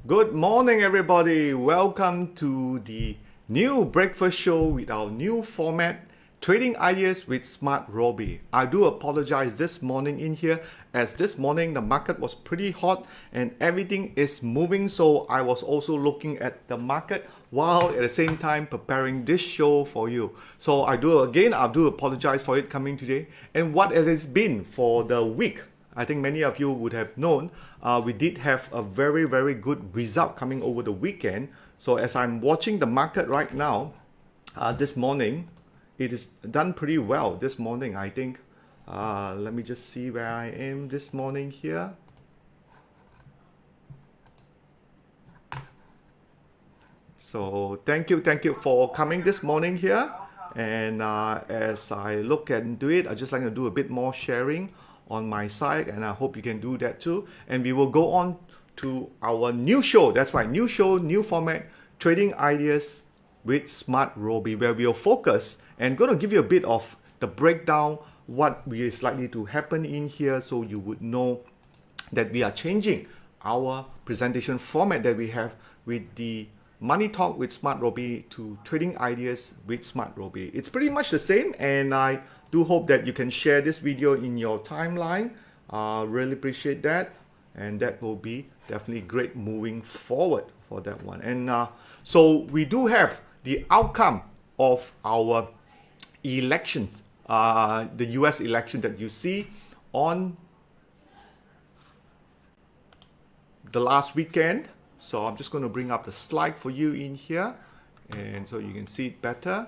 Good morning, everybody. Welcome to the new breakfast show with our new format, Trading Ideas with SMARTRobie. I do apologize this morning in here, as this morning the market was pretty hot and everything is moving. So I was also looking at the market while at the same time preparing this show for you. So I do apologize for it coming today and what it has been for the week. I think many of you would have known we did have a very, very good result coming over the weekend. So as I'm watching the market right now, this morning, it is done pretty well this morning, I think. Let me just see where I am this morning here. So thank you for coming this morning here. And as I look into it, I just like to do a bit more sharing on my side, and I hope you can do that too. And we will go on to our new show. That's right, new show, new format, Trading Ideas with SMARTRobie, where we'll focus and going to give you a bit of the breakdown, what is likely to happen in here, so you would know that we are changing our presentation format that we have with the Money Talk with SMARTRobie to Trading Ideas with SMARTRobie. It's pretty much the same, and I do hope that you can share this video in your timeline. Really appreciate that, and that will be definitely great moving forward for that one. And so we do have the outcome of our elections, the US election that you see on the last weekend. So I'm just going to bring up the slide for you in here, and so you can see it better.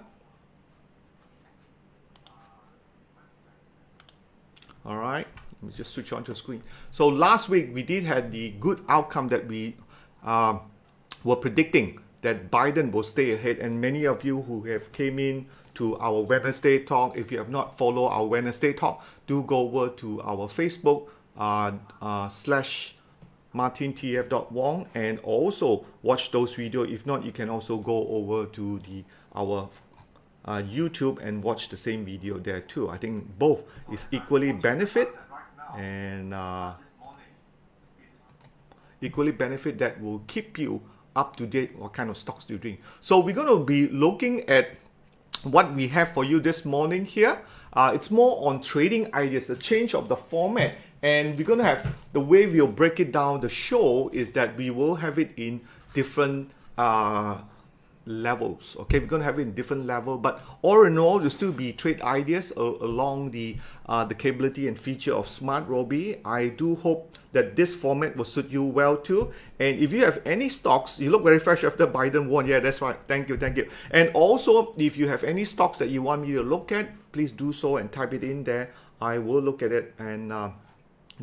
All right, let me just switch on to the screen. So last week we did have the good outcome that we were predicting that Biden will stay ahead, and many of you who have came in to our Wednesday talk, if you have not followed our Wednesday talk, do go over to our Facebook slash martintf.wong and also watch those videos. If not, you can also go over to our YouTube and watch the same video there too. I think both is equally benefit, and equally benefit that will keep you up to date what kind of stocks you're doing. So we're going to be looking at what we have for you this morning here. It's more on trading ideas, the change of the format, and we're going to have the way we'll break it down. The show is that we will have it in different levels. Okay, we're going to have it in different level, but all in all, there'll still be trade ideas along the capability and feature of SMARTRobie. I do hope that this format will suit you well too. And if you have any stocks, you look very fresh after Biden won. Yeah, that's right. Thank you. And also, if you have any stocks that you want me to look at, please do so and type it in there. I will look at it, and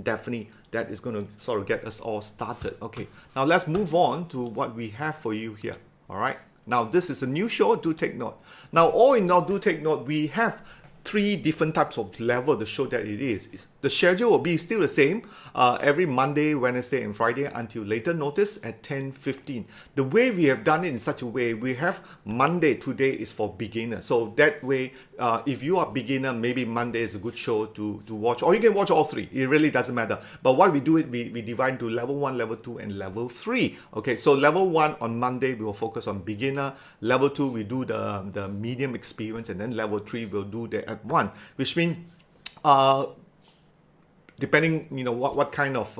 definitely that is going to sort of get us all started. Okay, now let's move on to what we have for you here. All right. Now, this is a new show, do take note. Now, all in all, do take note, we have 3 different types of level to show that it is. The schedule will be still the same every Monday, Wednesday, and Friday until later notice at 10:15. The way we have done it in such a way, we have Monday today is for beginners. So that way, if you are beginner, maybe Monday is a good show to watch, or you can watch all 3. It really doesn't matter. But what we do it, we divide into level 1, level 2, and level 3. Okay, so level 1 on Monday, we will focus on beginner. Level 2, we do the medium experience, and then level 3, we'll do the advanced, which means depending what kind of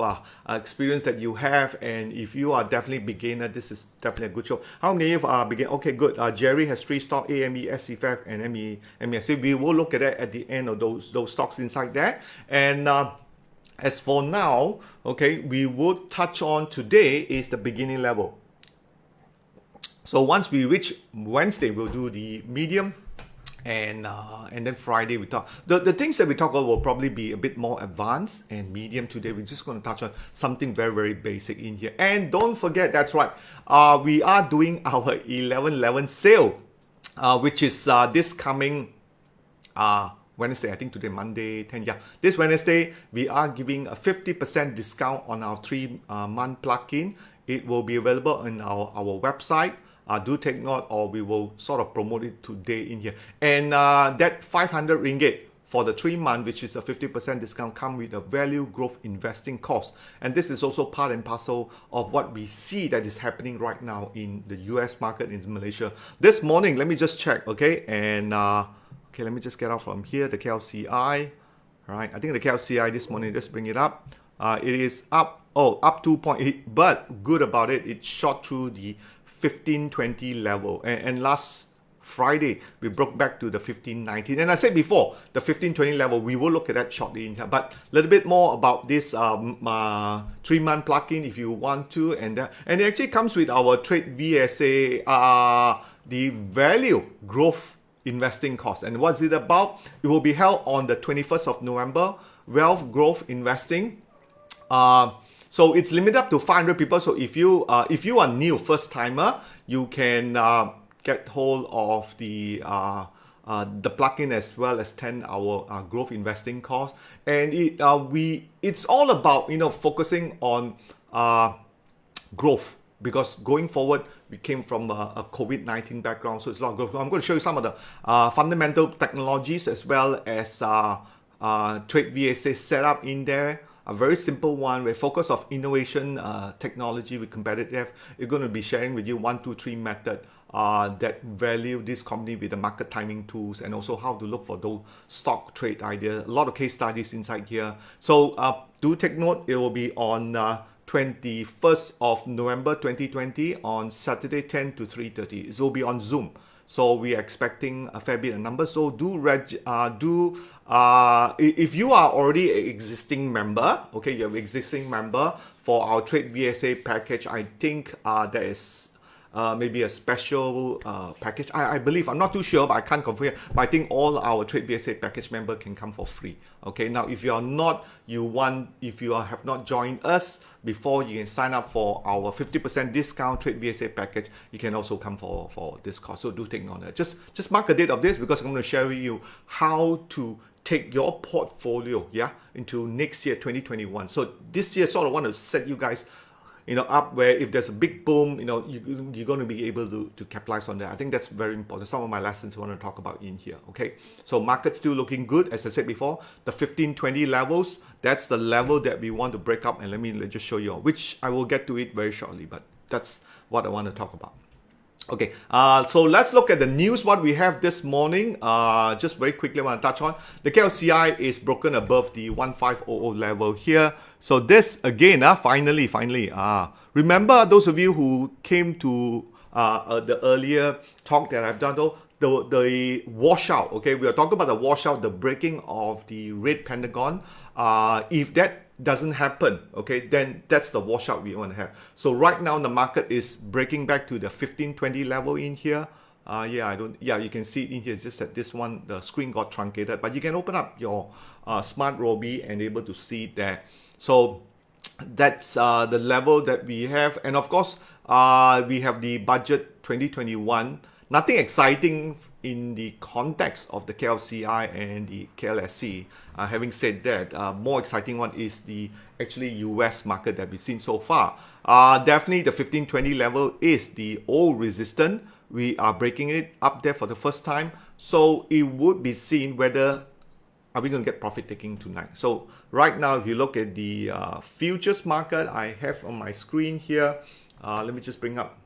experience that you have, and if you are definitely beginner, this is definitely a good show. How many of you are beginner? Okay, good. Jerry has 3 stocks: AME, SCFF, and MESC. We will look at that at the end of those stocks inside there. And as for now, okay, we will touch on today is the beginning level. So once we reach Wednesday, we'll do the medium, and then Friday we talk. The things that we talk about will probably be a bit more advanced, and medium today we're just going to touch on something very, very basic in here. And don't forget, that's right, we are doing our 11/11 sale, which is this coming Wednesday. I think today Monday 10. Yeah, this Wednesday we are giving a 50% discount on our 3-month plugin. It will be available on our website. Do take note, or we will sort of promote it today in here. And that 500 ringgit for the 3 month, which is a 50% discount, come with a value growth investing cost. And this is also part and parcel of what we see that is happening right now in the US market, in Malaysia. This morning, let me just check, okay? And okay, let me just get out from here, the KLCI. All right, I think the KLCI this morning, just bring it up. It is up, up 2.8, but good about it, it shot through the 1520 level. And last Friday, we broke back to the 1519. And I said before, the 1520 level, we will look at that shortly in here. But a little bit more about this 3-month plugin if you want to. And it actually comes with our Trade VSA, the value growth investing cost. And what's it about? It will be held on the 21st of November, wealth growth investing. So it's limited up to 500 people. So if you are new, first timer, you can get hold of the plugin as well as 10-hour growth investing course. And it's all about focusing on growth, because going forward we came from a COVID-19 background, so it's a lot of growth. I'm going to show you some of the fundamental technologies as well as Trade VSA setup in there. A very simple one. We're focused on innovation, technology with competitive. We're going to be sharing with you 1, 2, 3 method that value this company with the market timing tools, and also how to look for those stock trade ideas. A lot of case studies inside here. So do take note, it will be on 21st of November 2020 on Saturday 10 to 3:30. It will be on Zoom. So we are expecting a fair bit of numbers. So if you are already an existing member, okay, you're an existing member for our Trade VSA package, I think there is maybe a special package. I believe, I'm not too sure, but I can't confirm. But I think all our Trade VSA package member can come for free. Okay, now if you are not, if you have not joined us before, you can sign up for our 50% discount Trade VSA package. You can also come for this course. So do take note of that. Just mark a date of this, because I'm going to share with you how to take your portfolio into next year, 2021. So this year sort of want to set you guys up where if there's a big boom, you're going to be able to capitalize on that. I think that's very important. Some of my lessons I want to talk about in here. Okay, so market's still looking good. As I said before, the 1520 levels, that's the level that we want to break up. And let me just show you, which I will get to it very shortly, but that's what I want to talk about. Okay, so let's look at the news, what we have this morning. Just very quickly, I want to touch on the KLCI is broken above the 1500 level here. So this again, finally, remember those of you who came to the earlier talk that I've done, though, the washout. Okay, we are talking about the washout, the breaking of the red pentagon. If that doesn't happen, okay, then that's the washout we want to have. So right now the market is breaking back to the 1520 level in here. You can see it in here. It's just that this one, the screen got truncated, but you can open up your SMARTRobie and able to see it there. So that's the level that we have. And of course, we have the budget 2021. Nothing exciting in the context of the KLCI and the KLSE. Having said that, more exciting one is the actually US market that we've seen so far. Definitely the 1520 level is the old resistance. We are breaking it up there for the first time. So it would be seen whether are we going to get profit taking tonight. So right now, if you look at the futures market, I have on my screen here. Let me just bring up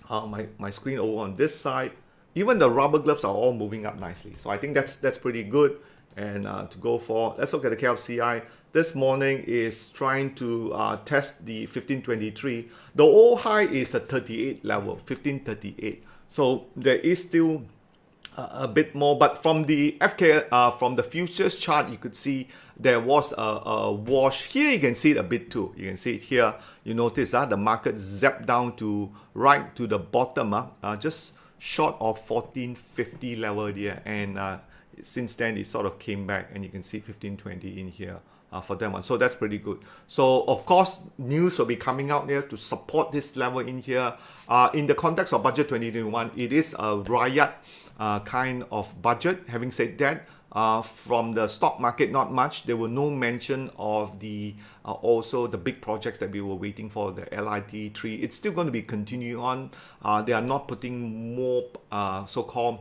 my screen over on this side. Even the rubber gloves are all moving up nicely. So I think that's pretty good. And to go for, let's look at the KLCI. This morning is trying to test the 1523. The old high is the 38 level, 1538. So there is still a bit more, but from the from the futures chart, you could see there was a wash. Here you can see it a bit too. You can see it here. You notice the market zapped down to right to the bottom, just short of 1450 level there, and since then it sort of came back, and you can see 1520 in here for that one. So that's pretty good. So of course, news will be coming out there to support this level in here. In the context of budget 2021, it is a riot kind of budget. Having said that, from the stock market, not much. There were no mention of the also the big projects that we were waiting for, the LIT3. It's still going to be continuing on. They are not putting more so-called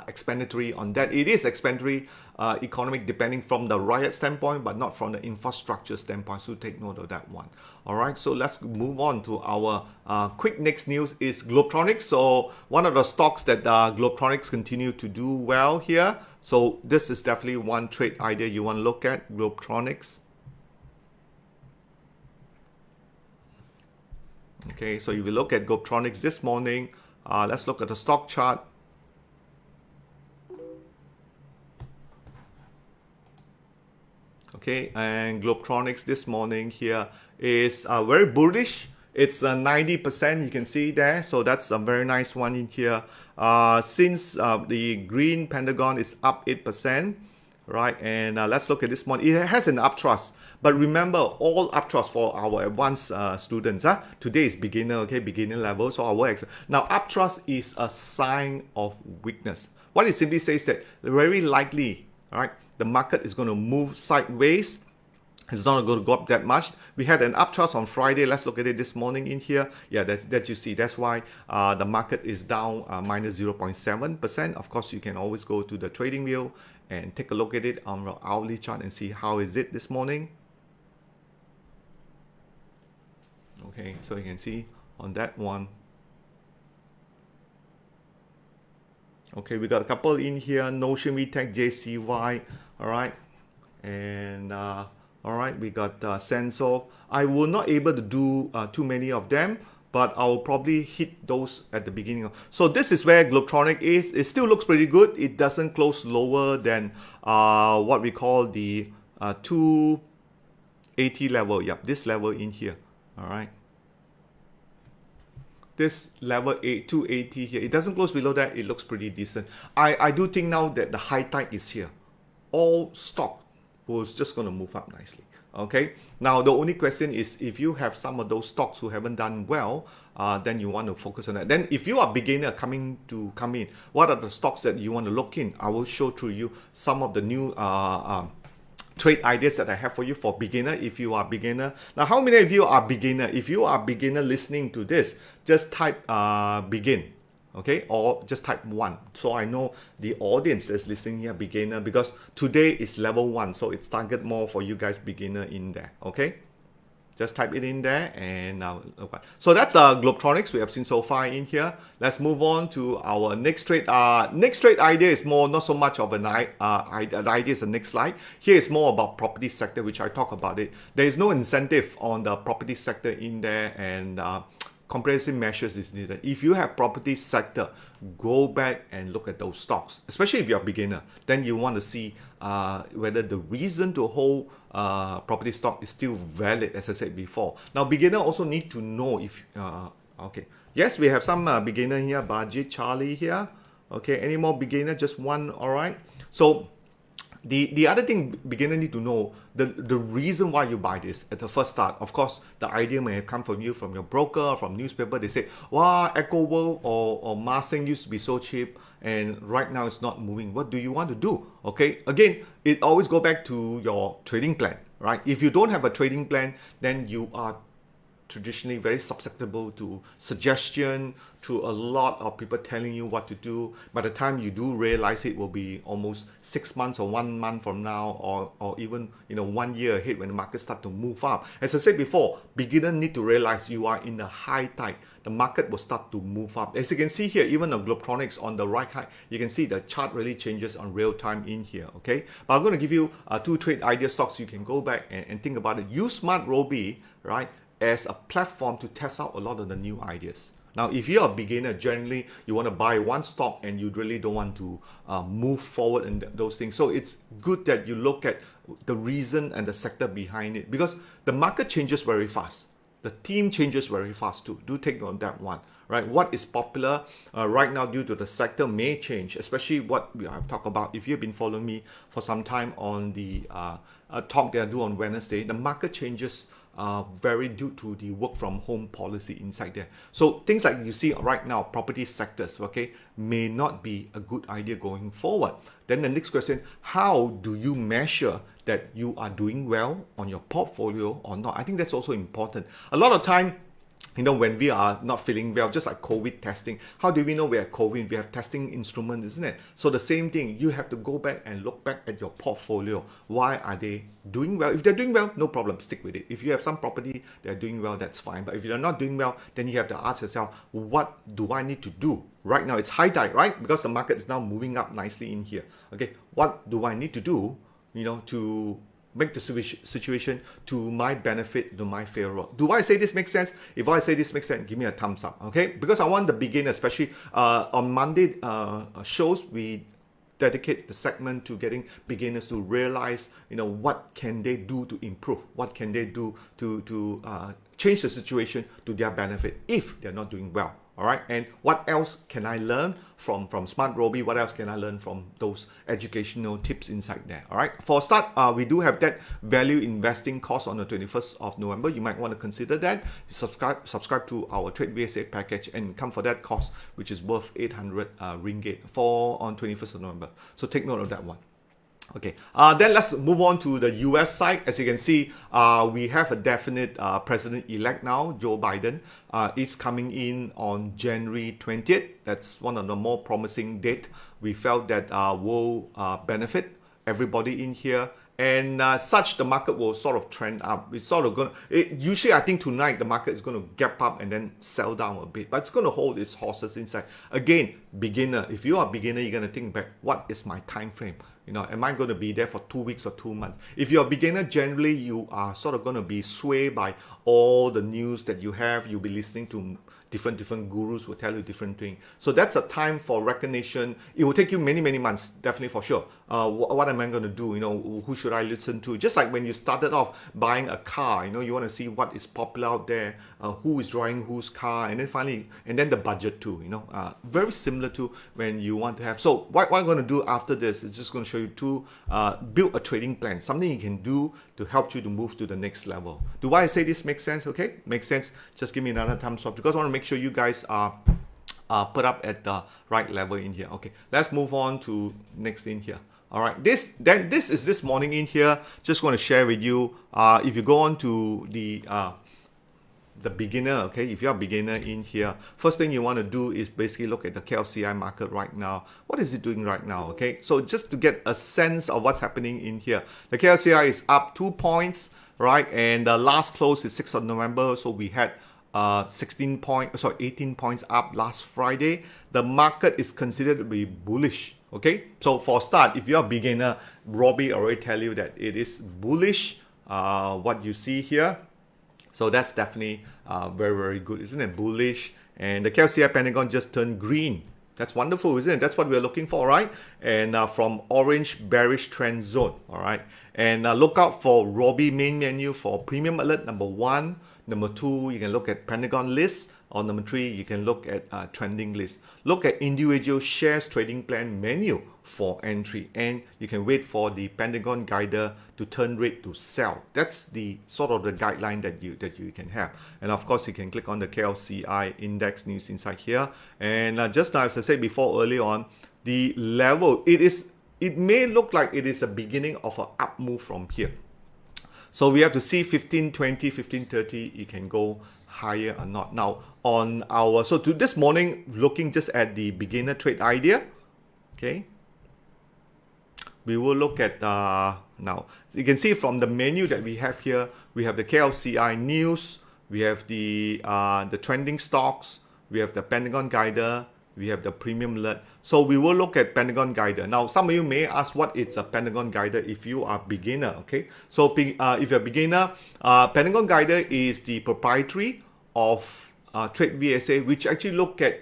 explanatory on that. It is explanatory economic depending from the riot standpoint, but not from the infrastructure standpoint. So take note of that one. All right, so let's move on to our quick next news is Globetronics. So one of the stocks that Globetronics continue to do well here. So this is definitely one trade idea you want to look at, Globetronics. Okay, so if you look at Globetronics this morning, let's look at the stock chart. Okay, and Globetronics this morning here is very bullish. It's 90%, you can see there. So that's a very nice one in here. Since the green pentagon is up 8%, right? And let's look at this one. It has an upthrust. But remember, all upthrust for our advanced students. Today is beginner, okay, beginner level. So now upthrust is a sign of weakness. What it simply says that very likely, right, the market is going to move sideways. It's not going to go up that much. We had an upthrust on Friday. Let's look at it this morning in here. Yeah, that you see. That's why the market is down minus 0.7%. Of course, you can always go to the trading view and take a look at it on the hourly chart and see how is it this morning. Okay, so you can see on that one. Okay, we got a couple in here. Notion, VTech, JCY. All right, and all right, we got Sensor. I will not able to do too many of them, but I'll probably hit those at the beginning. So this is where Globetronics is. It still looks pretty good. It doesn't close lower than what we call the 280 level. Yep, this level in here. All right. This level 280 here, it doesn't close below that. It looks pretty decent. I do think now that the high tide is here. All stock was just going to move up nicely. Okay. Now the only question is if you have some of those stocks who haven't done well, then you want to focus on that. Then if you are beginner come in, what are the stocks that you want to look in? I will show through you some of the new trade ideas that I have for you for beginner. If you are beginner, now how many of you are beginner? If you are beginner listening to this, just type begin, okay, or just type 1, so I know the audience that's listening here beginner, because today is level 1, so it's target more for you guys beginner in there. Okay, just type it in there. And now so that's Globetronics we have seen so far in here. Let's move on to our next trade. Next trade idea is more not so much of an idea is the next slide. Here is more about property sector, which I talk about it. There is no incentive on the property sector in there, and comprehensive measures is needed. If you have property sector, go back and look at those stocks, especially if you're a beginner. Then you want to see whether the reason to hold property stock is still valid, as I said before. Now, beginner also need to know if, okay. Yes, we have some beginner here, Bajit, Charlie here. Okay, any more beginner? Just one, all right. So, the other thing beginner need to know, the reason why you buy this at the first start. Of course, the idea may have come from you, from your broker, from newspaper. They say, wow, Echo World or Marsing used to be so cheap, and right now it's not moving. What do you want to do? Okay, again, it always go back to your trading plan, right? If you don't have a trading plan, then you are traditionally very susceptible to suggestion, to a lot of people telling you what to do. By the time you do realize it will be almost 6 months or 1 month from now, or even 1 year ahead when the market start to move up. As I said before, beginner need to realize you are in the high tide. The market will start to move up. As you can see here, even the Globetronics on the right hand, you can see the chart really changes on real time in here. Okay, but I'm going to give you 2 trade idea stocks. You can go back and think about it. Use SMARTRobie, right, as a platform to test out a lot of the new ideas. Now, if you're a beginner, generally you want to buy one stock and you really don't want to move forward in those things. So it's good that you look at the reason and the sector behind it, because the market changes very fast. The theme changes very fast too. Do take note on that one, right? What is popular right now due to the sector may change, especially what we have talked about. If you've been following me for some time on the talk that I do on Wednesday, the market changes very due to the work from home policy inside there. So things like you see right now, property sectors, okay, may not be a good idea going forward. Then the next question, how do you measure that you are doing well on your portfolio or not? I think that's also important. A lot of time, when we are not feeling well, just like COVID testing, how do we know we are COVID? We have testing instrument, isn't it? So the same thing, you have to go back and look back at your portfolio. Why are they doing well? If they're doing well, no problem, stick with it. If you have some property they're doing well, that's fine. But if you're not doing well, then you have to ask yourself, what do I need to do? Right now it's high tide, right? Because the market is now moving up nicely in here. Okay, what do I need to do, to make the situation to my benefit, to my favor? Do I say this makes sense? If I say this makes sense, give me a thumbs up, okay? Because I want the beginner, especially on Monday shows, we dedicate the segment to getting beginners to realize, what can they do to improve? What can they do to change the situation to their benefit if they're not doing well? All right, and what else can I learn from SMARTRobie? What else can I learn from those educational tips inside there? All right, for a start, we do have that value investing course on the 21st of November. You might want to consider that. Subscribe to our Trade VSA package and come for that course, which is worth 800 ringgit on 21st of November. So take note of that one. Okay, then let's move on to the US side. As you can see, we have a definite president-elect now, Joe Biden. Is coming in on January 20th. That's one of the more promising date. We felt that will benefit everybody in here. And such, the market will sort of trend up. It's sort of going to, usually I think tonight the market is going to gap up and then sell down a bit. But it's going to hold its horses inside. Again, beginner. If you are a beginner, you're going to think back, what is my time frame? Am I going to be there for 2 weeks or 2 months? If you're a beginner, generally you are sort of going to be swayed by all the news that you have. You'll be listening to different gurus will tell you different things. So that's a time for recognition. It will take you many months, definitely for sure. What am I going to do? Who should I listen to? Just like when you started off buying a car, you want to see what is popular out there, who is driving whose car, and then finally, and then the budget too. Very similar to when you want to have. So what I'm going to do after this is just going to show you to build a trading plan, something you can do to help you to move to the next level. Do I say this makes sense? Okay, makes sense. Just give me another thumbs up because I want to make sure you guys are put up at the right level in here. Okay, let's move on to next in here. All right, this is this morning in here. Just want to share with you. If you go on to the beginner, okay, if you're a beginner in here, first thing you want to do is basically look at the KLCI market right now. What is it doing right now? Okay, so just to get a sense of what's happening in here, the KLCI is up 2 points, right? And the last close is 6th of November, so we had 18 points up last Friday. The market is considered to be bullish. Okay, so for start, if you're a beginner, Robie already tell you that it is bullish. What you see here. So that's definitely very good, isn't it? Bullish. And the KLCI Pentagon just turned green. That's wonderful, isn't it? That's what we're looking for, right? And from orange bearish trend zone, all right? And look out for Robie main menu for premium alert number 1. Number 2, you can look at Pentagon list. Or number 3, you can look at trending list. Look at individual shares trading plan menu for entry, and you can wait for the Pentagon guider to turn red to sell. That's the sort of the guideline that you can have. And of course, you can click on the KLCI index news inside here. And just now, as I said before earlier on, the level it may look like it is a beginning of an up move from here. So we have to see 1520, 1530. You can go higher or not. Now on our, so to this morning, looking just at the beginner trade idea, okay, we will look at now you can see from the menu that we have here, we have the KLCI news, we have the trending stocks, we have the Pentagon guider, we have the premium alert. So we will look at Pentagon guider. Now some of you may ask what is a Pentagon guider if you are beginner. Okay, so if you're a beginner, Pentagon guider is the proprietary of Trade VSA, which actually look at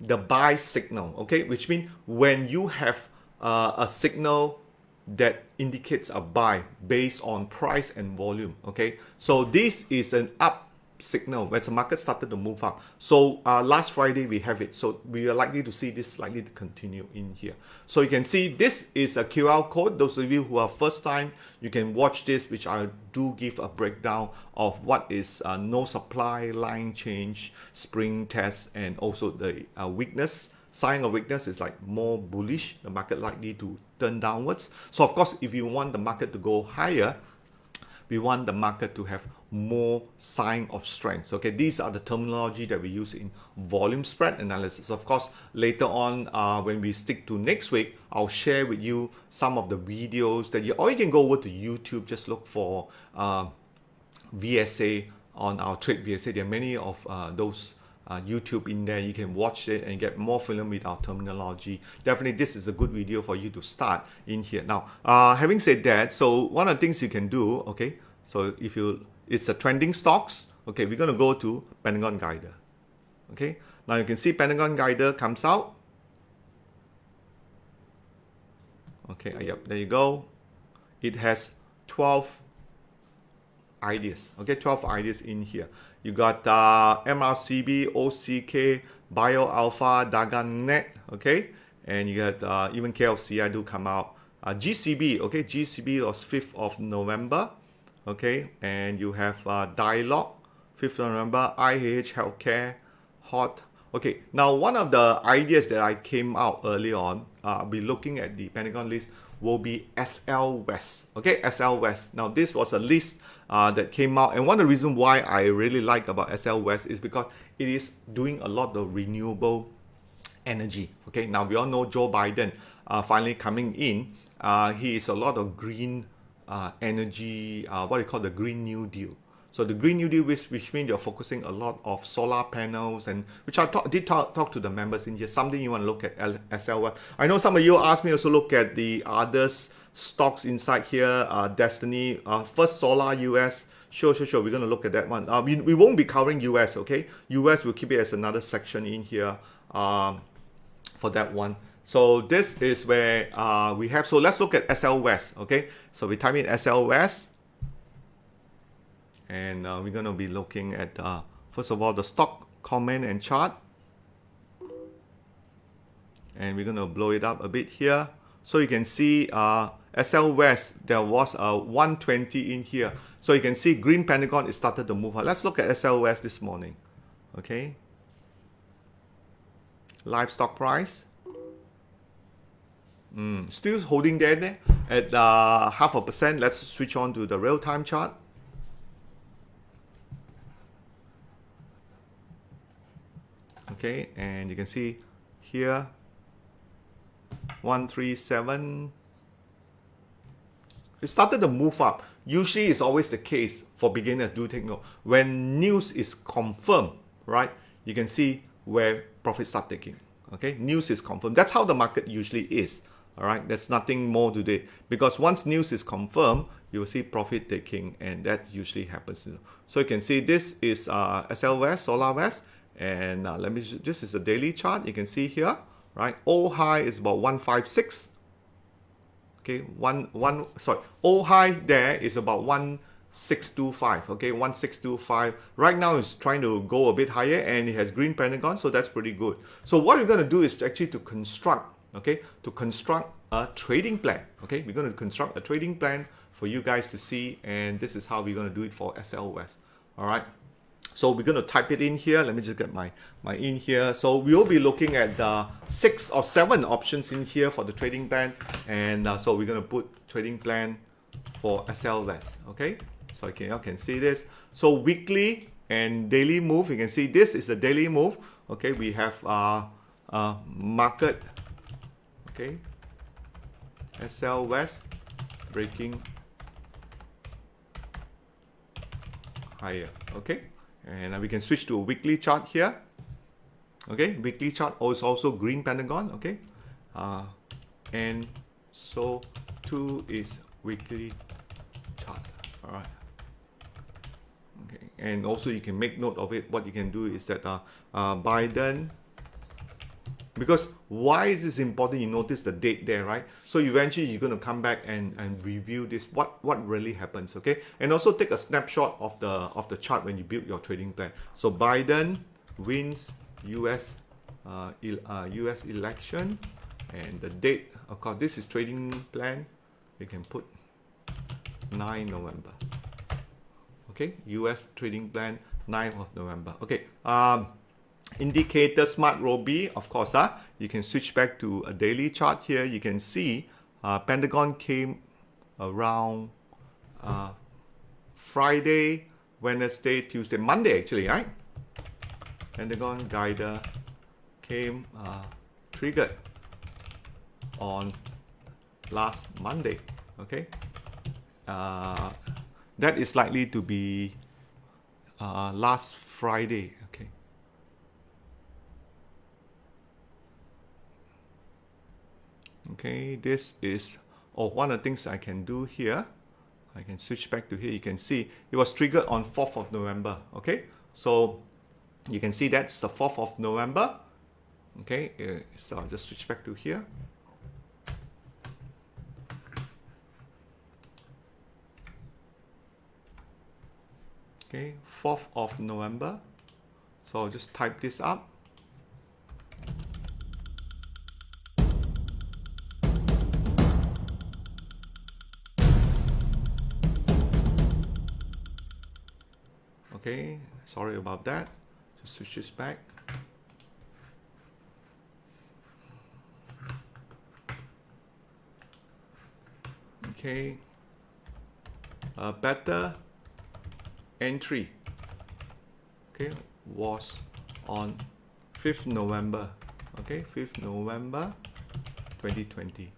the buy signal. Okay, which means when you have a signal that indicates a buy based on price and volume. Okay, so this is an up signal when the market started to move up. So last Friday we have it, so we are likely to see this likely to continue in here. So you can see this is a QR code. Those of you who are first time, you can watch this, which I do give a breakdown of what is no supply, line change, spring test, and also the weakness. Sign of weakness is like more bullish, the market likely to turn downwards. So of course, if you want the market to go higher, we want the market to have more sign of strength. Okay, these are the terminology that we use in volume spread analysis. Of course, later on, when we stick to next week, I'll share with you some of the videos that or you can go over to YouTube, just look for VSA on our trade VSA. There are many of those YouTube in there. You can watch it and get more familiar with our terminology. Definitely this is a good video for you to start in here. Now, having said that, so one of the things you can do, okay, so if you, it's a trending stocks, okay, we're going to go to Pentagon Guider. Okay, now you can see Pentagon Guider comes out. Okay, yep, there you go. It has 12 ideas. Okay, 12 ideas in here. You got MRCB, OCK, Bio Alpha, Dagan okay, and you got even KLCI do come out. GCB, okay, GCB was 5th of November, okay, and you have Dialogue, 5th of November, IAH Healthcare, Hot. Okay, now one of the ideas that I came out early on, I'll be looking at the Pentagon list, will be SLVEST. Okay, SLVEST. Now this was a list that came out, and one of the reasons why I really like about SLVEST is because it is doing a lot of renewable energy. Okay, now we all know Joe Biden finally coming in. He is a lot of green energy, what you call the Green New Deal. So the Green New Deal, which means you're focusing a lot of solar panels, and which I did talk to the members in here. Something you want to look at SLVEST. I know some of you asked me also look at the others stocks inside here. Destiny, First Solar US. Sure. We're going to look at that one. We won't be covering US, okay? US, we'll keep it as another section in here for that one. So this is where we have. So let's look at SLVEST, okay? So we type in SLVEST. And we're going to be looking at, first of all, the stock comment and chart. And we're going to blow it up a bit here. So you can see SLVEST, there was a 120 in here. So you can see Green Pentagon, it started to move. Let's look at SLVEST this morning. Okay. Live stock price. Still holding there at 0.5%. Let's switch on to the real-time chart. Okay, and you can see here 137. It started to move up. Usually it's always the case for beginners. Do take note. When news is confirmed, right, you can see where profits start taking. Okay, news is confirmed. That's how the market usually is. All right, that's nothing more to it. Because once news is confirmed, you will see profit taking, and that usually happens. So you can see this is SLVEST, SolarVest. And let me, this is a daily chart. You can see here, right? All high is about 156. Okay, all high there is about 1625. Okay, 1625. Right now it's trying to go a bit higher, and it has Green Pentagon, so that's pretty good. So what we're going to do is actually to construct, okay, to construct a trading plan. Okay, we're going to construct a trading plan for you guys to see, and this is how we're going to do it for SLVEST. All right. So we're going to type it in here. Let me just get my in here. So we'll be looking at 6 or 7 options in here for the trading plan. And so we're going to put trading plan for SLVEST. Okay. So you can see this. So weekly and daily move. You can see this is the daily move. Okay. We have market. Okay. SLVEST breaking higher. Okay. And we can switch to a weekly chart here. Okay, weekly chart is also Green Pentagon. Okay, and so too is weekly chart. All right. Okay, and also you can make note of it. What you can do is that Biden. Because why is this important? You notice the date there, right? So eventually you're going to come back and review this, what really happens, okay? And also take a snapshot of the chart when you build your trading plan. So Biden wins US election, and the date, of course, this is trading plan. You can put 9 November. Okay, US trading plan 9th of November. Okay. Indicator SMARTRobie, of course, you can switch back to a daily chart here. You can see Pentagon came around Friday, Wednesday, Tuesday, Monday actually, right? Pentagon guider came triggered on last Monday. Okay, that is likely to be last Friday. Okay. Okay, this is one of the things I can do here. I can switch back to here. You can see it was triggered on 4th of November. Okay, so you can see that's the 4th of November. Okay, so I'll just switch back to here. Okay, 4th of November. So I'll just type this up. Okay, sorry about that. Just switch this back. Okay, a better entry, okay, was on 5th November. Okay, 5th November 2020.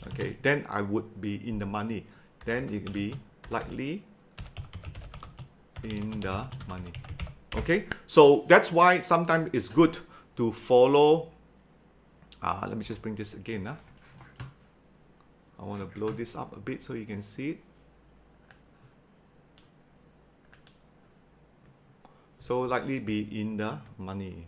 Okay, then I would be in the money. Then it will be likely in the money. Okay, so that's why sometimes it's good to follow. Let me just bring this again. I want to blow this up a bit so you can see it. So likely be in the money.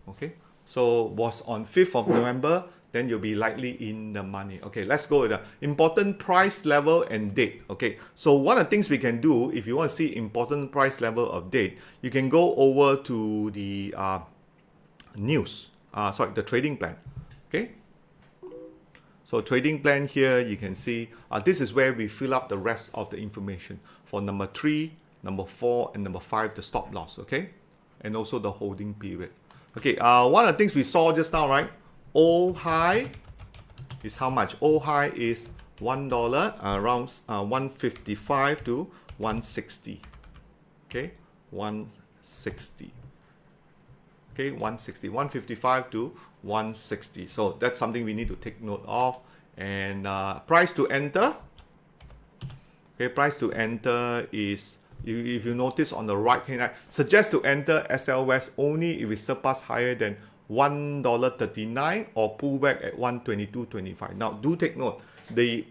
Okay, so was on 5th of November, then you'll be likely in the money. Okay, let's go with the important price level and date. Okay, so one of the things we can do if you want to see important price level of date, you can go over to the news, the trading plan. Okay, so trading plan here, you can see this is where we fill up the rest of the information for number 3, number 4, and number 5, the stop loss. Okay, and also the holding period. Okay, one of the things we saw just now, right? All high is how much? All high is $1, around 155 to 160. Okay, 160. Okay, 160, 155 to 160. So that's something we need to take note of. And price to enter. Okay, price to enter is, if you notice on the right hand, suggest to enter SLVEST only if it surpass higher than $1.39 or pull back at 122.25. Now do take note, the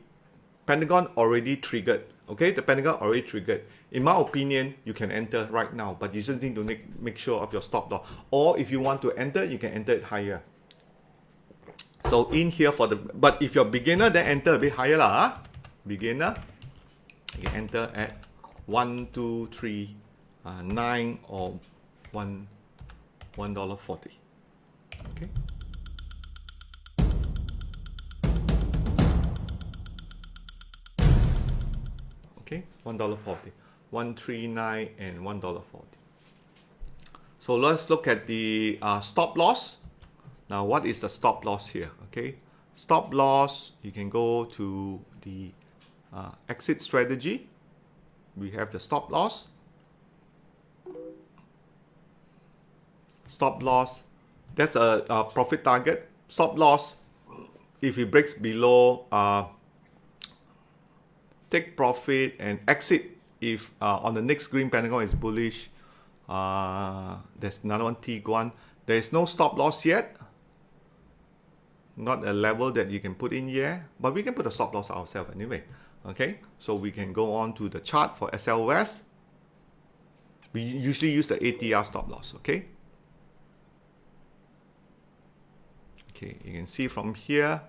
Pentagon already triggered. Okay, the Pentagon already triggered. In my opinion, you can enter right now, but you just need to make sure of your stop loss. Or if you want to enter, you can enter it higher. So in here for the, but if you're beginner, then enter a bit higher lah. Beginner, you can enter at 1, 2, 3, 9 or $1.40. Okay. Okay, $1.40, 139 and $1.40. So let's look at the stop loss. Now, what is the stop loss here? Okay, stop loss. You can go to the exit strategy. We have the stop loss. Stop loss. That's a profit target. Stop loss, if it breaks below, take profit and exit if on the next green Pentagon is bullish. There's another one, T1. There is no stop loss yet. Not a level that you can put in here, but we can put a stop loss ourselves anyway. Okay, so we can go on to the chart for SLVEST. We usually use the ATR stop loss. Okay. Okay, you can see from here,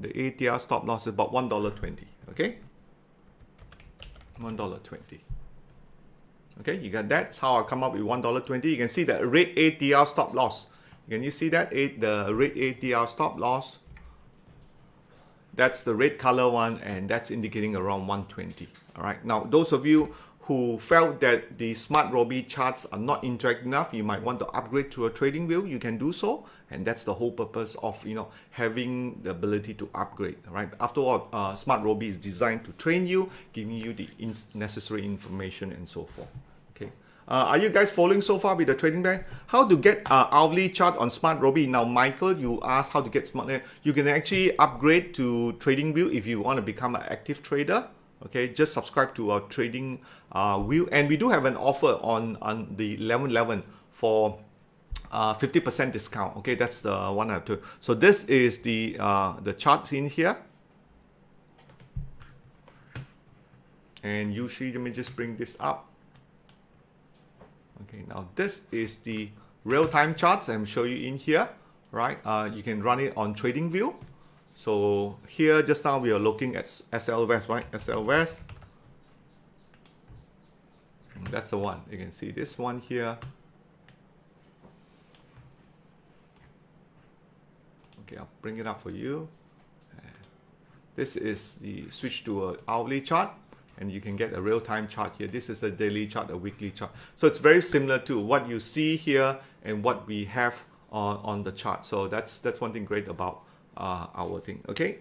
the ATR stop loss is about $1.20. Okay, $1.20. Okay, you got that. That's how I come up with $1.20. You can see the red ATR stop loss. Can you see that? The red ATR stop loss. That's the red color one, and that's indicating around 120. All right. Now, those of you who felt that the SMARTRobie charts are not interactive enough, you might want to upgrade to a trading view. You can do so, and that's the whole purpose of having the ability to upgrade. Right. After all, SMARTRobie is designed to train you, giving you the necessary information and so forth. Okay. Are you guys following so far with the trading plan? How to get hourly chart on SMARTRobie? Now, Michael, you asked how to get smart. You can actually upgrade to trading view if you want to become an active trader. Okay, just subscribe to our trading view, and we do have an offer on the 11/11 for 50% discount. Okay, that's the one I have to. So this is the charts in here, and usually let me just bring this up. Okay, now this is the real-time charts I'm showing you in here, right? You can run it on TradingView. So here just now we are looking at SLVEST, right? SLVEST. That's the one. You can see this one here. Okay, I'll bring it up for you. This is the switch to an hourly chart. And you can get a real-time chart here. This is a daily chart, a weekly chart. So it's very similar to what you see here and what we have on the chart. So that's one thing great about our thing. Okay.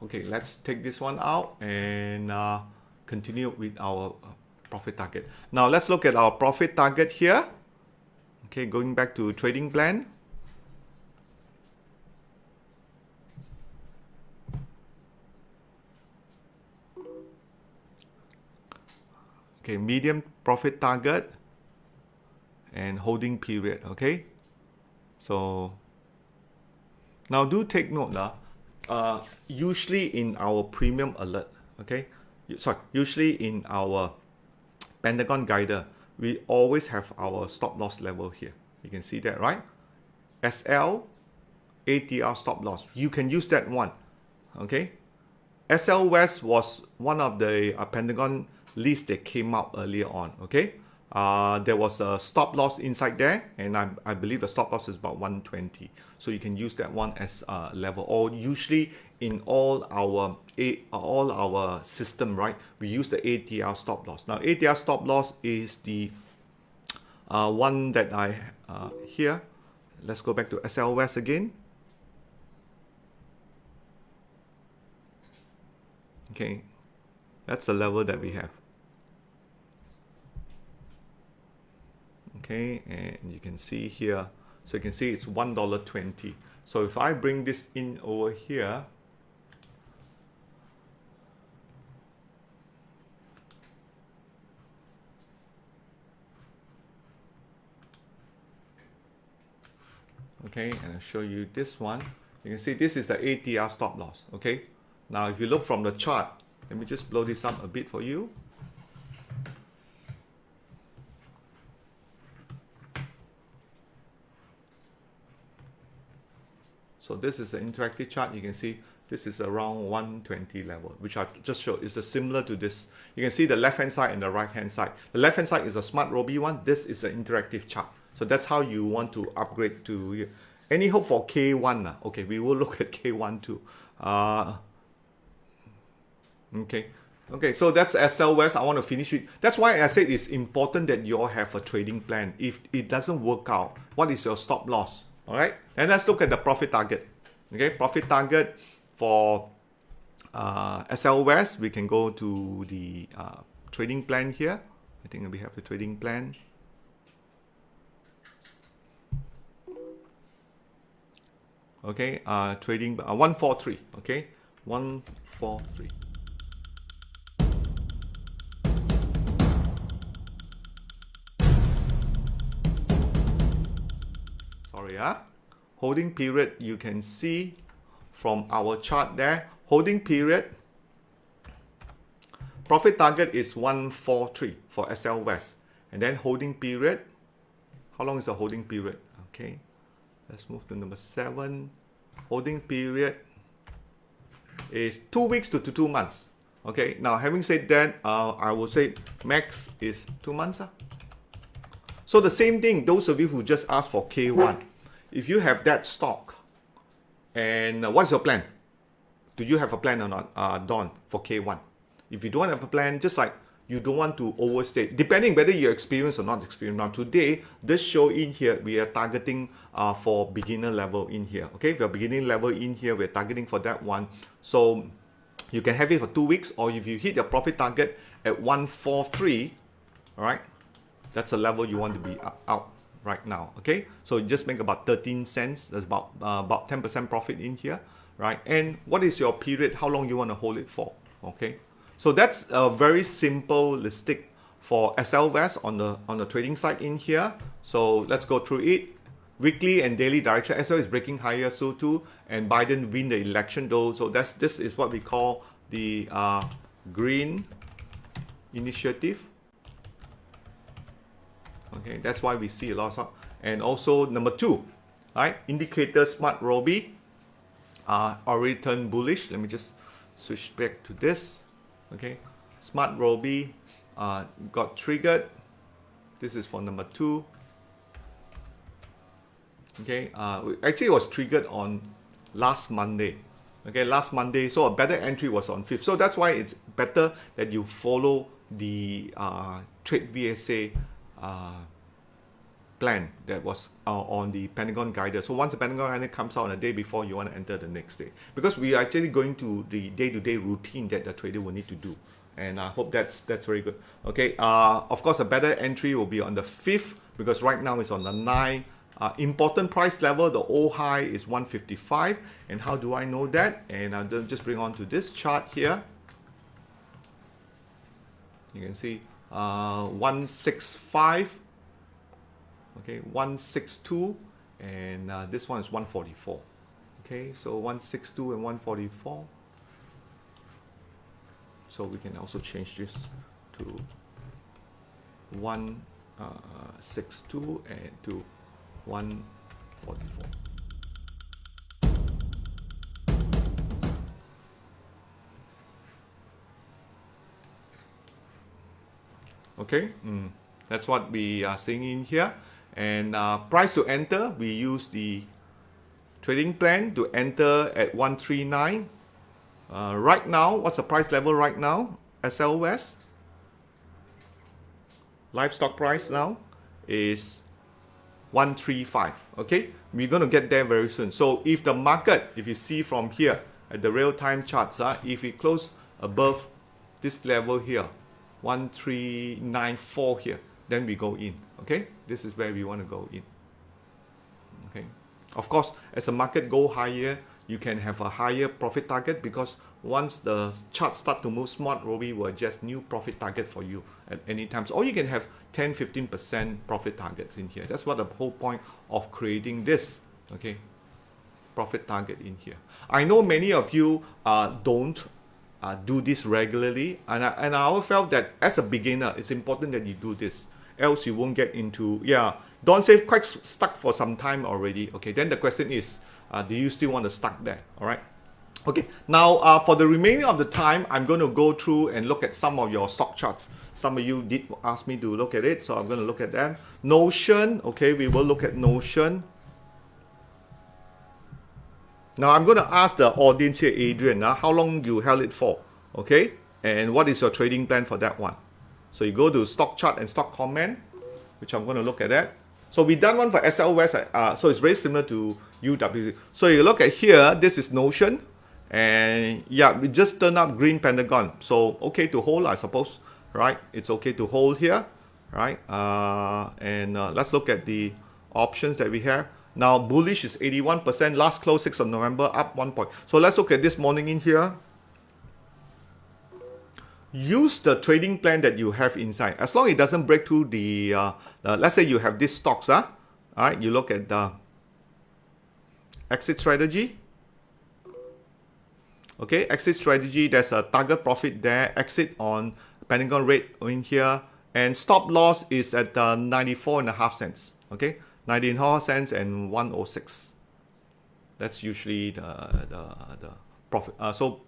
Okay, let's take this one out and continue with our profit target. Now let's look at our profit target here. Okay, going back to trading plan. Okay, medium profit target and holding period. Okay, so now do take note usually in our premium alert, okay, usually in our Pentagon guider, we always have our stop loss level here. You can see that, right? SL, ATR stop loss. You can use that one. Okay, SLVEST was one of the Pentagon list that came out earlier on. Okay, there was a stop loss inside there, and I believe the stop loss is about 120. So you can use that one as a level. Or usually in all our system, right, we use the ATR stop loss. Now ATR stop loss is the one that I here. Let's go back to SLVEST again. Okay, that's the level that we have. Okay, and you can see here, so you can see it's $1.20. So if I bring this in over here, okay, and I'll show you this one. You can see this is the ATR stop loss. Okay, now if you look from the chart, let me just blow this up a bit for you. So this is an interactive chart. You can see this is around 120 level, which I just showed. It's similar to this. You can see the left hand side and the right hand side. The left hand side is a SMARTRobie one. This is an interactive chart. So that's how you want to upgrade to here. Any hope for K1? Okay, we will look at K1 too. Okay, so that's SLVEST. I want to finish it. That's why I said it's important that you all have a trading plan. If it doesn't work out, what is your stop loss? All right, and let's look at the profit target. Okay, profit target for SLVEST. We can go to the trading plan here. I think we have the trading plan. Okay, trading 143. Okay, 143. Sorry, holding period. You can see from our chart there. Holding period. Profit target is 143 for SLVEST, and then holding period. How long is the holding period? Okay. Let's move to number 7. Holding period is 2 weeks to 2 months. Okay, now having said that, I would say max is 2 months. So the same thing, those of you who just asked for K1, if you have that stock, And what's your plan? Do you have a plan or not, Don, for K1? If you don't have a plan, just like you don't want to overstay, depending whether you're experienced or not experienced. Now today, this show in here, we are targeting for beginner level in here. Okay, if you're beginning level in here, we're targeting for that one. So you can have it for 2 weeks, or if you hit your profit target at 143, all right, that's a level you want to be out right now. Okay, so you just make about 13 cents. That's about 10% profit in here, right? And what is your period? How long you want to hold it for? Okay, so that's a very simplistic for SLVEST on the trading side in here. So let's go through it. Weekly and daily direction. SL is breaking higher, so too, and Biden win the election though. So this is what we call the green initiative. Okay, that's why we see a lot of, and also number 2, right? Indicator SMARTRobie already turned bullish. Let me just switch back to this. Okay, SMARTRobie got triggered. This is for number 2. Okay, actually it was triggered on last Monday. Okay, last Monday, so a better entry was on 5th. So that's why it's better that you follow the Trade VSA plan that was on the Pentagon Guide. So once the Pentagon Guide comes out on the day before, you want to enter the next day, because we are actually going to the day-to-day routine that the trader will need to do, and I hope that's very good. Okay, of course a better entry will be on the 5th, because right now it's on the 9th. Important price level, the old high is 155. And how do I know that? And I'll just bring on to this chart here. You can see 165, okay, 162, and this one is 144. Okay, so 162 and 144. So we can also change this to 162 and to 144. Okay, that's what we are seeing in here. And price to enter, we use the trading plan to enter at 139. Right now, what's the price level right now? SLVEST livestock price now is 135. Okay, we're going to get there very soon. So if the market, if you see from here at the real-time charts, if it close above this level here, 1394 here, then we go in. Okay, this is where we want to go in. Okay, of course, as the market go higher, you can have a higher profit target, because once the charts start to move, SMARTRobie will adjust new profit target for you at any time. Or you can have 10-15% profit targets in here. That's what the whole point of creating this, okay, profit target in here. I know many of you don't do this regularly, and I always felt that as a beginner, it's important that you do this, else you won't get into, don't say quite stuck for some time already. Okay, then the question is, do you still want to stuck there? All right. Okay, now for the remaining of the time, I'm going to go through and look at some of your stock charts. Some of you did ask me to look at it, so I'm going to look at them. Notion, okay, we will look at Notion. Now I'm going to ask the audience here, Adrian, how long you held it for, okay? And what is your trading plan for that one? So you go to stock chart and stock comment, which I'm going to look at that. So we done one for SLVEST, so it's very similar to UWC. So you look at here, this is Notion, and yeah, we just turned up green pentagon. So okay to hold, I suppose, right? It's okay to hold here, right? Let's look at the options that we have. Now bullish is 81%, last close 6th of November, up 1 point. So let's look at this morning in here. Use the trading plan that you have inside. As long as it doesn't break through the let's say you have these stocks, all right, you look at the exit strategy. Okay, exit strategy, there's a target profit there, exit on Pentagon rate in here, and stop loss is at 94.5 cents. Okay, 94 cents and 106. That's usually the profit. So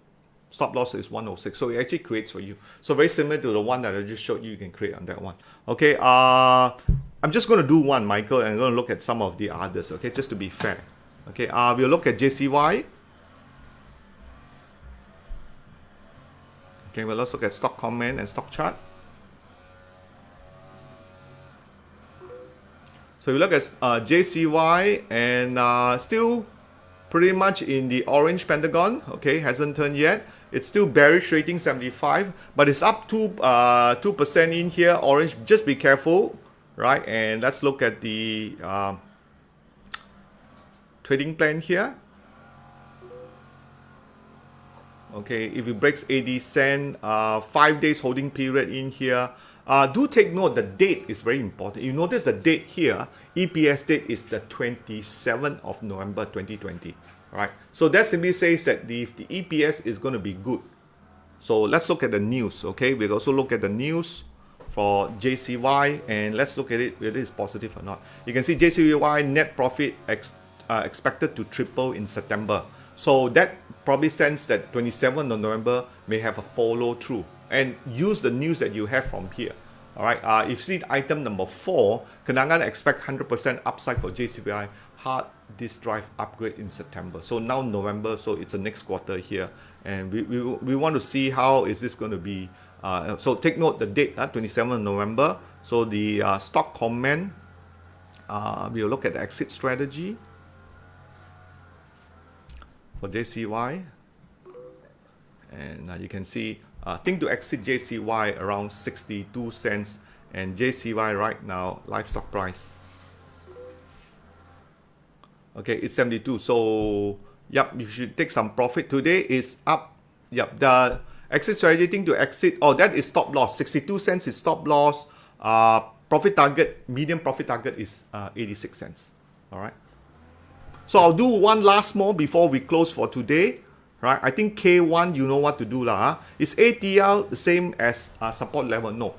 stop loss is 106. So it actually creates for you. So very similar to the one that I just showed you, you can create on that one. Okay, I'm just going to do one, Michael, and I'm going to look at some of the others, okay, just to be fair. Okay, we'll look at JCY. Okay, we'll also look at stock comment and stock chart. So we look at JCY, and still pretty much in the orange pentagon. Okay, hasn't turned yet. It's still bearish rating 75, but it's up 2% in here. Orange, just be careful, right? And let's look at the trading plan here. Okay, if it breaks 80 cent, 5 days holding period in here. Do take note, the date is very important. You notice the date here, EPS date is the 27th of November 2020. Right? So that simply says that the EPS is going to be good. So let's look at the news. Okay, we'll also look at the news for JCY, and let's look at it whether it's positive or not. You can see JCY net profit expected to triple in September. So that probably sense that 27th of November may have a follow through, and use the news that you have from here. All right. If you see item number 4, Kenangan expect 100% upside for JCY hard disk drive upgrade in September. So now November, so it's the next quarter here, and we want to see how is this going to be. So take note the date, 27th of November. So the stock comment, we'll look at the exit strategy for JCY, and you can see think to exit JCY around 62 cents, and JCY right now livestock price, okay, it's 72. So yep, you should take some profit. Today is up. Yep, the exit strategy, thing to exit, oh, that is stop loss. 62 cents is stop loss. Profit target, medium profit target is 86 cents. All right. So I'll do one last more before we close for today, right? I think K1, you know what to do lah. Is ATL the same as support level? No.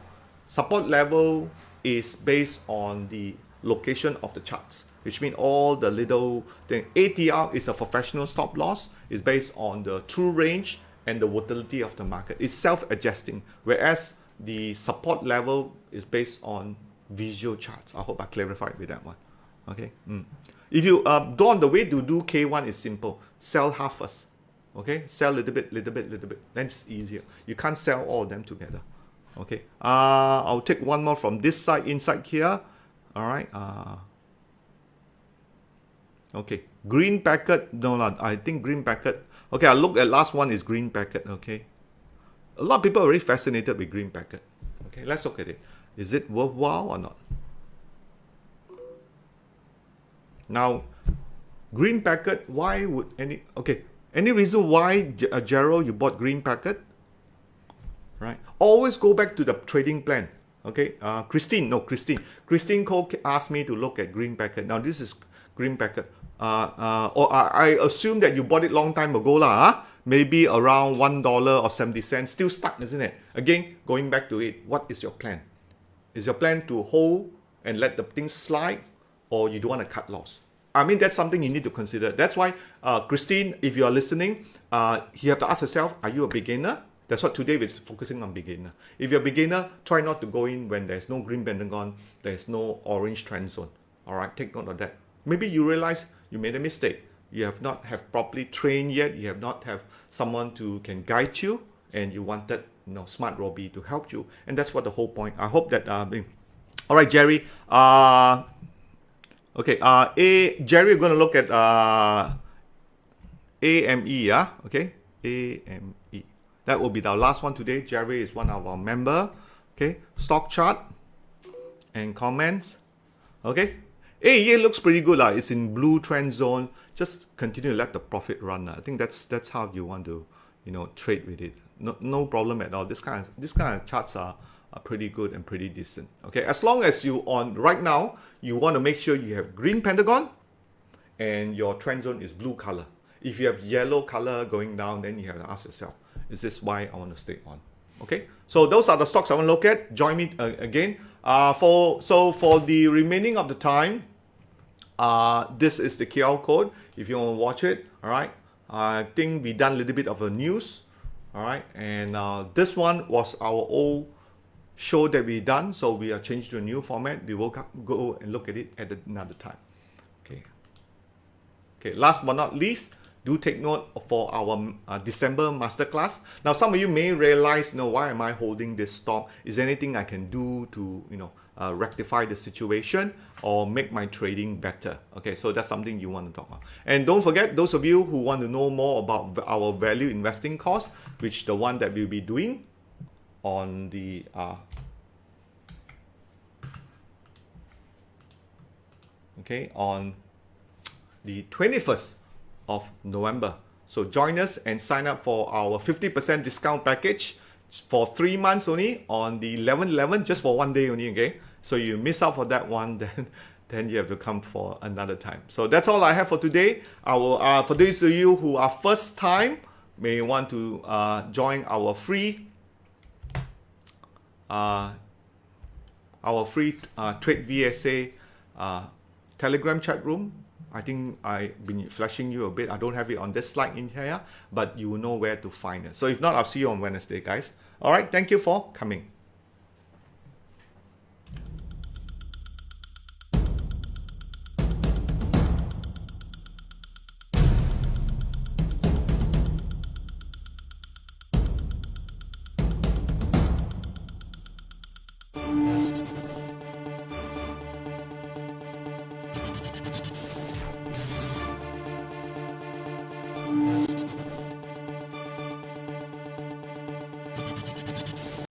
Support level is based on the location of the charts, which means all the little thing. ATL is a professional stop loss. It's based on the true range and the volatility of the market. It's self-adjusting, whereas the support level is based on visual charts. I hope I clarified with that one. Okay. If you on the way to do K1 is simple. Sell half first. Okay, sell little bit, then it's easier. You can't sell all of them together. Okay, I'll take one more from this side, inside here. All right. Okay, green packet. No, I think green packet. Okay, I'll look at last one is green packet. Okay, a lot of people are very fascinated with green packet. Okay, let's look at it. Is it worthwhile or not? Now, green packet, why would any reason why, Gerald, you bought green packet? Right? Always go back to the trading plan. Okay, Christine Cole asked me to look at green packet. Now this is green packet. I assume that you bought it long time ago lah. Maybe around $1 or 70 cents. Still stuck, isn't it? Again, going back to it, what is your plan? Is your plan to hold and let the thing slide, or you don't want to cut loss? I mean, that's something you need to consider. That's why, Christine, if you are listening, you have to ask yourself, are you a beginner? That's what today we're focusing on, beginner. If you're a beginner, try not to go in when there's no green pentagon, there's no orange trend zone. All right, take note of that. Maybe you realize you made a mistake. You have not have properly trained yet. You have not have someone to can guide you, and you wanted, SMARTRobie to help you. And that's what the whole point. I hope that, all right, Jerry. Okay, Jerry, we're going to look at AME, yeah? Okay, AME. That will be our last one today. Jerry is one of our member. Okay, stock chart and comments. Okay, AE looks pretty good. It's in blue trend zone. Just continue to let the profit run. I think that's how you want to, trade with it. No problem at all. This kind of charts are pretty good and pretty decent. Okay, as long as you right now, you want to make sure you have green pentagon and your trend zone is blue color. If you have yellow color going down, then you have to ask yourself, is this why I want to stay on? Okay, so those are the stocks I want to look at. Join me again. For the remaining of the time, this is the QR code if you want to watch it. All right, I think we done a little bit of a news. All right, and this one was our old show that we done, so we are changed to a new format. We will go and look at it at another time. Okay, last but not least, do take note for our December masterclass. Now, some of you may realize, why am I holding this stop? Is there anything I can do to, rectify the situation or make my trading better? Okay, so that's something you want to talk about. And don't forget, those of you who want to know more about our value investing course, which the one that we'll be doing on the on the 21st of November. So join us and sign up for our 50% discount package for 3 months only on the 11/11, just for 1 day only. Okay, so you miss out for that one, then you have to come for another time. So that's all I have for today. I will, for those of you who are first time, may want to join our free Trade VSA Telegram chat room. I think I've been flashing you a bit. I don't have it on this slide in here, but you will know where to find it. So if not, I'll see you on Wednesday, guys. All right, thank you for coming.